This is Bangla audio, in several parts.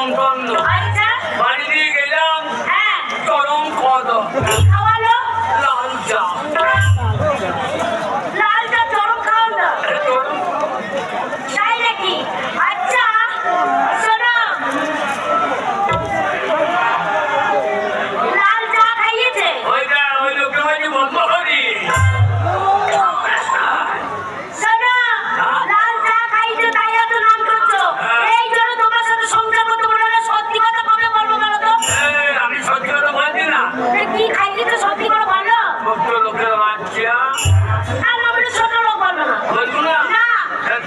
নেমন্তন্ন। আচ্ছা বাড়ি দিয়ে গেলাম, হ্যাঁ চরম কদম, কি খাওয়ালো? লাল চা। লাল চা চরম খাওয়ালো? চরম তাই নাকি? আচ্ছা শোনো, লাল চা খাইয়েছে? ওইটা ওই লোকের বাড়ি বন্ধ করি। শোনো, লাল চা খাইয়েছে তাই এত নাম করছো। এই জন্য তোমার সাথে সংসার করতে পারো না। সত্যি কথা কবে বলবো বলো তো? আমি সত্যি কথা বলছি না। কি খাইয়েছে সত্যি করে বলো। ছোট্ট লোকের বাচ্চা। আর না বলে ছোট লোক বলবো না। বলবো না? না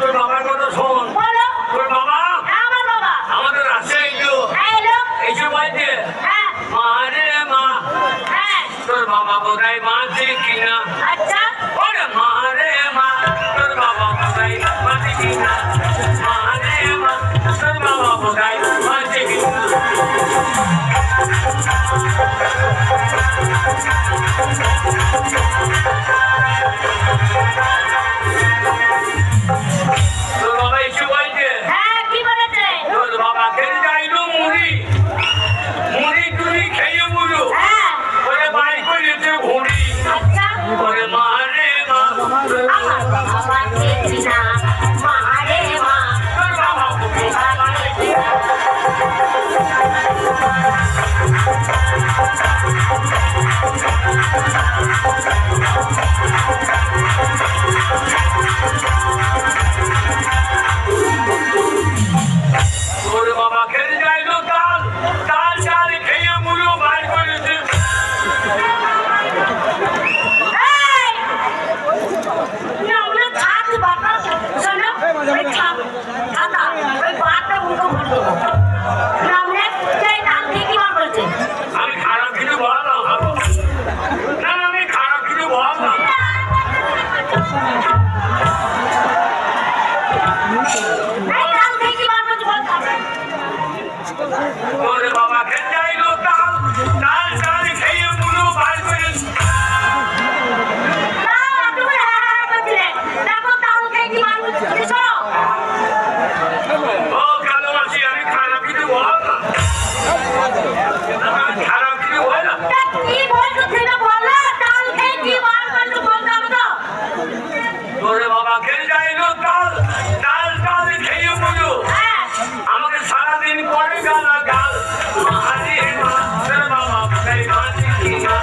তোর বাবার কথা শোন। বলো। তোর বাবা হ্যাঁ আমার বাবা। আমাদের রাস্তায় এলো, হ্যাঁ এলো। এসে বলছে হ্যাঁ মা রে মা, হ্যাঁ তোর বাবা বোধহয় বাঁচে কিনা। আচ্ছা ওরে মা রে মা, তোর বাবা বোধহয় বাঁচে কিনা। মা রে মা, তোর বাবা বোধহয় বাঁচে কিনা। তোর বাবা এসে বলছে হ্যাঁ কি বলেছে? তোর বাবা খেয়ে যাইলো মুড়ি, মুড়ি টুড়ি খেয়ে বুঝো। হ্যাঁ ওরে বাড়ি করেছে ঘুড়ি। আচ্ছা ওরে মা রে মা, আমার বাবা বাঁচে কিনা। মা রে মা তোর বাবা বোধহয় বাঁচে কিনা। তোর বাবা খেয়ে যাইলো তাল, তাল চাল খেয়ে মুড়ো বাড়ি করেছে। এই! না, ওগুলো থাক বাবা। শোনো, ওই থাক, থাকা, ওই বারটা মুখে ভরতো। না, ওগুলো সেই ডাল থেকে কি বার করেছে? আমি খারাপ কিছু বললাম না, আমি খারাপ কিছু বললাম। এই ডাল থেকে কি বার করেছে বলতো? তোর বাবা খেয়ে যাইলো তাল, তাল চাল খেয়ে মুড়ো বাড়ি করেছে। না, তুমি হ্যাঁ হ্যাঁ করছিলে। দেখো ডাল থেকে কি বার করেছে, শোনো। ও কালো মাসি, আমি খারাপ কিছু বললাম, আমি খারাপ কিছু বললাম। তা কি বলছো সেটা বলো। ডাল থেকে কি বার করেছে বলতে হবে তো। তোর বাবা খেয়ে যাইলো তাল, তাল চাল খেয়ে মুড়ো। হ্যাঁ আমাকে সারাদিন পরে গালা গাল। মাহারি মা, তোর বাবা বোধহয় বাঁচে কিনা।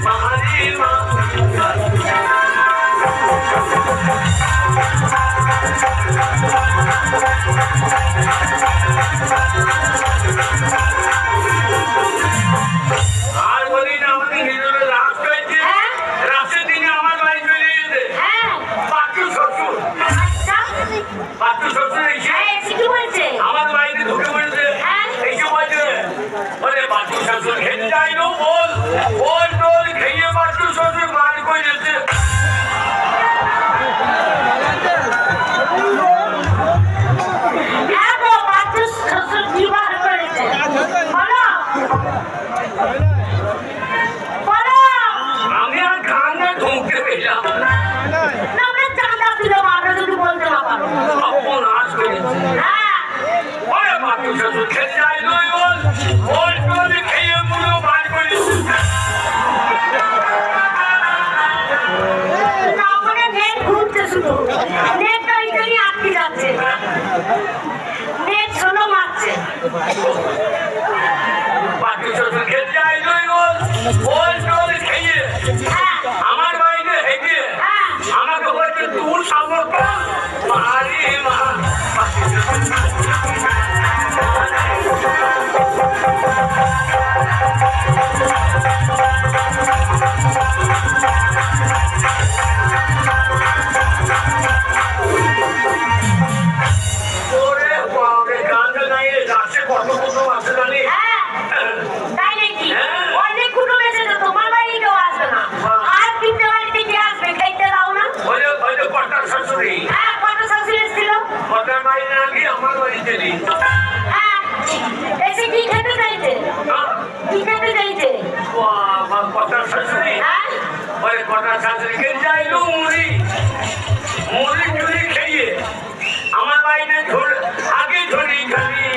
মাহারি মা, আর বলি না, আমাদের নিজের রাস হয়েছে। হ্যাঁ রাসের দিনে আমার বাড়ি চলে যেতে হ্যাঁ পাঁচু শ্বশুর, আচ্ছা পাঁচু শ্বশুর এসে হ্যাঁ এসে কি বলছে? আমার বাড়িতে ঢুকে পড়েছে। হ্যাঁ এসে বলছে ওরে পাঁচু শ্বশুর খেতে যাইলো বল, বল টোল খেয়ে পাঁচু শ্বশুর বাড়ি করে যেতে। হ্যাঁ গো, বাচ্চু শ্বশুর কি বার করেছে? বলো বলো। আমি আর কান্না ঢুকতে পেলাম না। না, আমরা চাঁদা দিলাম, আমরা যদি বলতে না পারো। তখন আজ করেছে হ্যাঁ ওরে পাঁচু শ্বশুর খেতে যাইলো বল, বল টোল খেয়ে মুড়ো বাড়ি করে যেতে। না, ওখানে নেট ঘুরছে শুধু। নেটটা ওইখানে আটকে যাচ্ছে। নেট সোলো মারছে। পাঁচু শ্বশুর খেতে যাইলো বল, বল টোল খেয়ে হ্যাঁ আমার বাড়িতে হেঁটে হ্যাঁ আমাকে বলছে তুই সামর্থ্য। মারি মা, পাঁচু শ্বশুর ওরে বাপরে, গানটা নাই রাশে কত কত আছে জানি। হ্যাঁ তাই নাকি? হ্যাঁ। অনেক কুটুম এসেছে, তোমার বাড়ি কেউ আসবে না। আর তিনটে বাড়িতে কে আসবে? খাইতে দাও না। ওই যে কটার শাশুড়ি, হ্যাঁ কত শাশুড়ি এসেছিল? কটার বাড়ি না গিয়ে আমার বাড়িতে নেই। হ্যাঁ এসে কি খেতে চাইছে? কি খেতে চাইছে? কটার শাশুড়ি, হ্যাঁ ওই কটার শাশুড়িকে যাইলো মুড়ি, মুড়ি টুড়ি খেয়ে আমার বাড়িতে আগে ঝুড়ি খালি।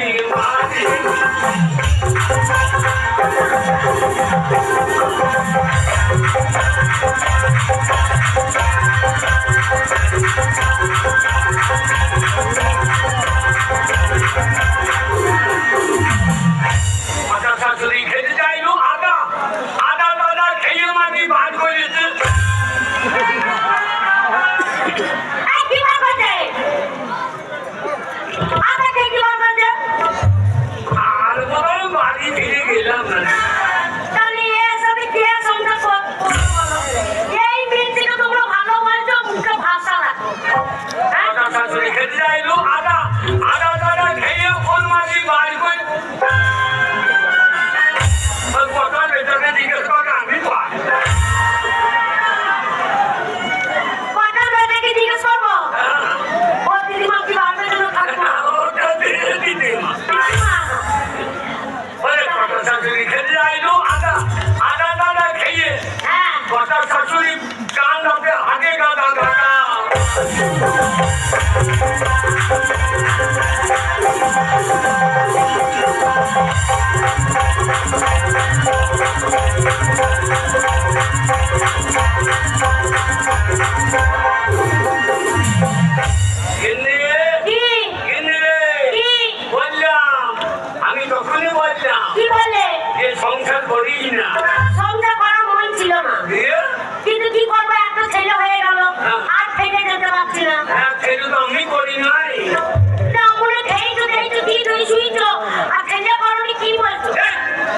শুইছো আর ছেলে করনি কি বলছো?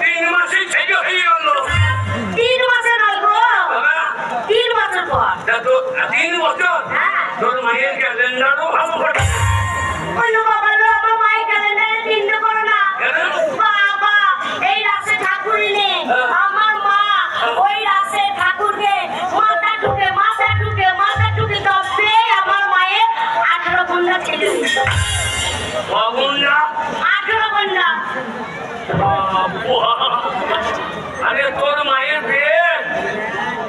3 মাসেই ছেলে হয়ে গেল 3 মাসে নয় গো, বাবা 3 বছর পর। তা তো 3 বছর হ্যাঁ। তোর মায়ের ক্যালেন্ডারও ভালো করে বললো বাবা লো, আমার মায়ের ক্যালেন্ডারে চিন্তা করো না। বাবা এই রাশে ঠাকুর নেই, আমার মা ওই রাশে ঠাকুরকে মাথা ঠুকে তবে আমার মায়ের 18 কন্যা ছেলে হয়েছে। বাবুরা 18 কন্যা। আরে তোর মায়ের পেট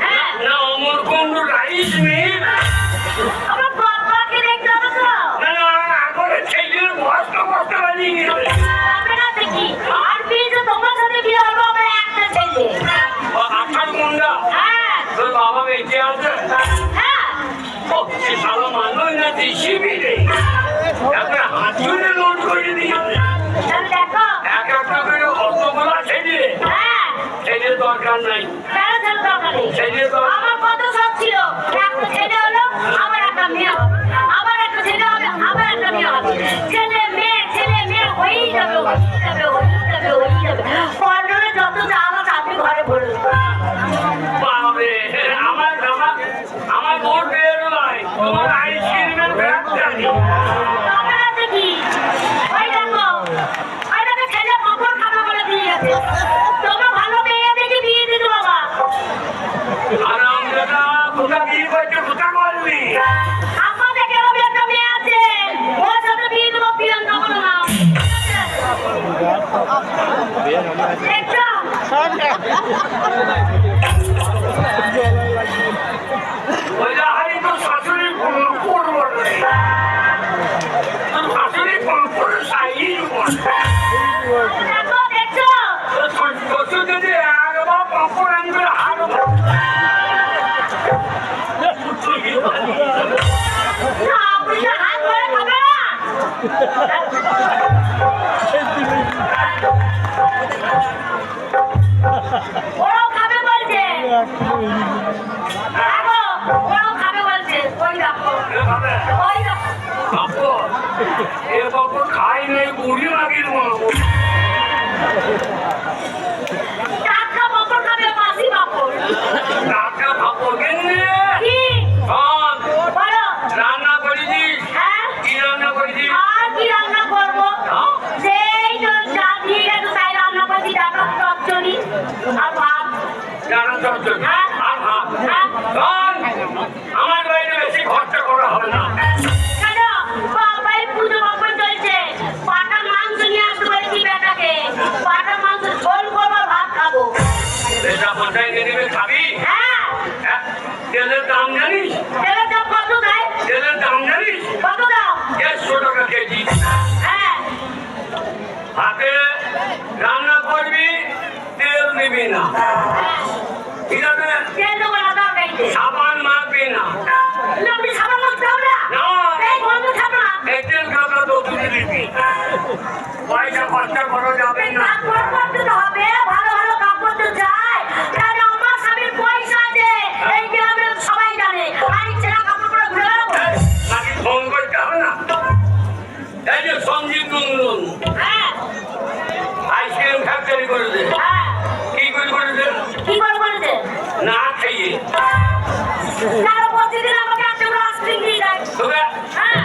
হ্যাঁ, না অমরকুণ্ড রাইস মিল আমার বাবাকে দেখতে হবে তো। না না আগরে ছেলের বস্তা বানিয়ে গেছে হবে না দেখি। আর বিয়ে তো তোমার সাথে বিয়ে হলো আমার একটা ছেলে। 18 গুন্ডা হ্যাঁ, তোর বাবা বেঁচে আছে হ্যাঁ। ও সে ভালো মানুষ না দিশিবি রে তারপরে হাতুড়ে লোড করে দিয়েছে তাহলে দেখো। এক একটা করে অতগুলা ছেলে হ্যাঁ, ছেলের দরকার নাই কেন ছেলে দরকার নেই? ছেলের দরকার আমার কত শখ ছিল, একটা ছেলে হলো আবার একটা মেয়ে হবে, আবার একটা ছেলে হবে আবার একটা মেয়ে হবে, ছেলে মেয়ে হয়েই যাবে। কন্ট্রোলে যত চাল আছে আপনি ঘরে ভরে দেবেন। বাবারে আমার বোন বের নয় তোমার আইসক্রিমের ফ্যাক্টরি তবে না দেখি। ওই দেখো ছেলে কখন খাবে বলে দিয়ে গেছে। তোমার ভালো মেয়ে দেখে বিয়ে দিত বাবা। আর আমরা কোথা বিয়ে করছে কোথা করবি আমাদের গ্রামে একটা মেয়ে আছে, ওর সাথে বিয়ে দেবো, প্রিয়াঙ্কা বলে নাম। দেখছো? ওই হারি তো শাশুড়ি করবো তোর শাশুড়ি করে সাইজ দেখছো? শ্বশুর যদি একবার পাপড় আনবে হারবো না, আপনি তো হাত ধরে খাবে না। ওরাও খাবে বলছে। দেখো, ওরাও খাবে বলছে। ওই দেখো, ওই দেখো। পাপড় এ পাপড় খাই নেই বুড়ি লাগিয়ে দেবো টাটকা পাঁপড় খাবে, বাসি পাঁপড়। টাকা পাপড় কিনে কি? শোন বলো। রান্না করেছিস হ্যাঁ? কি রান্না করেছিস আর কি রান্না করবো? সেই তো যা দিয়ে গেছো তাই রান্না করছি, ডাটা চচ্চড়ি আর ভাত। জানা চচ্চড়ি হ্যাঁ? আর ভাত হ্যাঁ? শোন আমার বাইরে বেশি খরচা করা হবে না কেন? বাবাই পুজো পার্বণ চলছে। পাটার মাংস নিয়ে আসতে বলেছি বেটাকে। পাটার মাংস ঝোল করবো, ভাত খাবো। এটা কোথায় নিয়ে নেবে খাবি হ্যাঁ, হ্যাঁ? তেলের দাম জানিস তেলের দাম কত দেয়? তেলের দাম জানিস কত দাম? 150 টাকা কেজি হ্যাঁ, হাতে রান্না করবি তেল নিবি না ঠিক আছে তেল দেবো না তরকারিতে। সাবান মাখবি না না, আপনি সাবান মাখতে হবে না? না। এই গন্ধ খাবো না। এই তেল কাপড় তো তুলে দিবি পয়সা খরচা করা যাবে না কাপড় পরতে তো হবে, ভালো ভালো কাপড় তো চাই। কেন আমার স্বামীর পয়সা আছে, এই গ্রামে সবাই জানে। আর এই ছেঁড়া কাপড় পরে ঘুরে বেড়াবো? নাকি ফোন করতে হবে না এই যে সঞ্জীব নন্দন হ্যাঁ, আইসক্রিম ফ্যাক্টরি করে দে হ্যাঁ। কি করে দে কি করে বলেছে? না খেয়ে তারা প্রতিদিন আমাকে একটা করে আইসক্রিম দিয়ে দেয়। তোকে হ্যাঁ,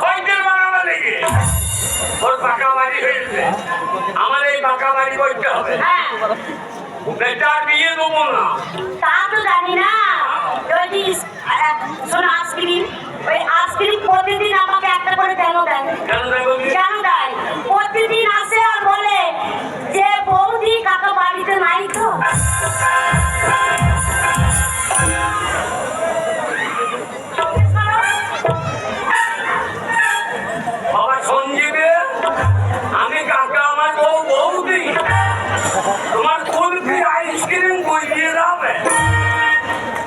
খৈতের বানাবে নাকি ওর পাকা বাড়ি হয়েছে আমার এই পাকা বাড়ি করতে হবে হ্যাঁ। বেটা বিয়ে দেবো না তা তো জানি না। ওই যে শোনো আইসক্রিম, ওই আইসক্রিম প্রতিদিন আমাকে একটা করে কেন দেয়? কেন দেবো কেন দেয়? প্রতিদিন আসে আর বলে যে বৌদি কাকা বাড়িতে নাই তো। বাবা সঞ্জীবে আমি কাকা আমার বৌদি তোমার কুলফি আইসক্রিম বইয়ে যাবে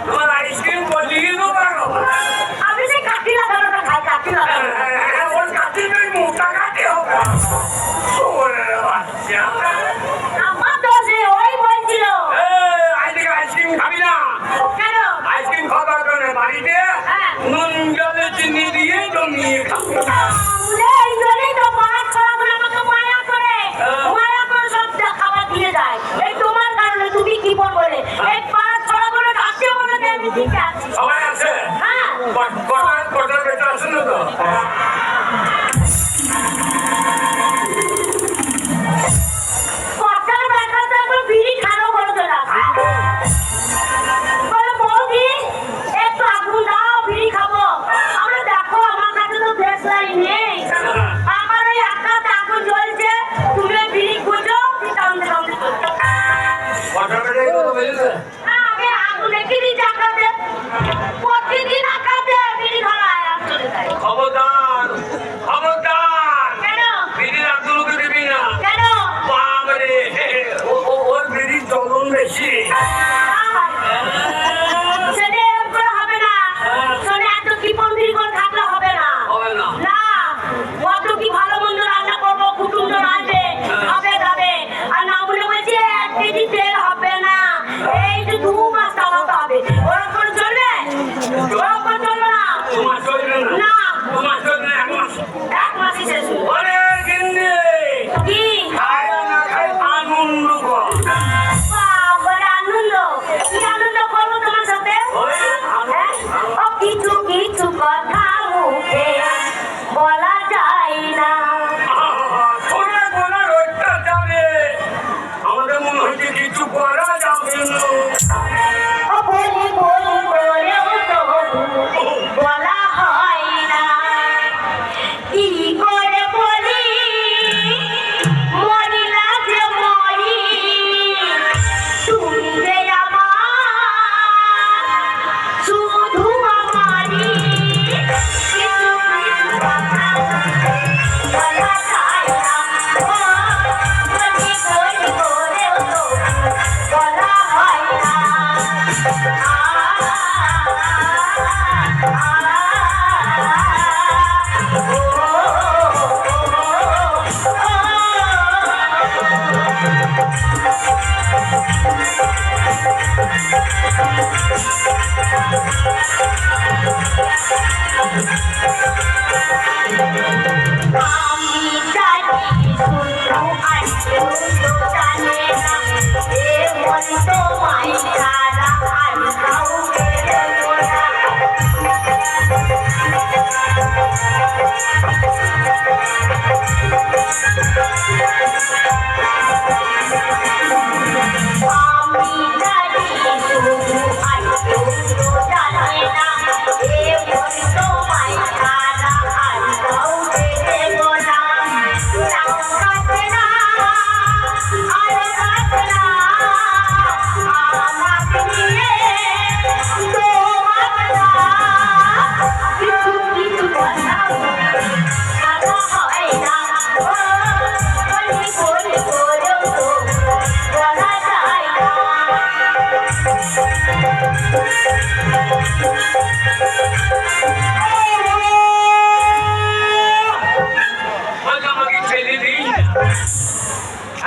তোমার আইসক্রিম বলিয়ে দেবো আমি সেই কাঠি লাগানোটা খাই, কাঠি লাগানো। ওর কাছে মোটা কাটে হবে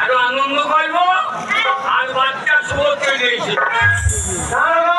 আরো আনন্দ করবো আর বাচ্চা শুভ চলে এসে দাঁড়াও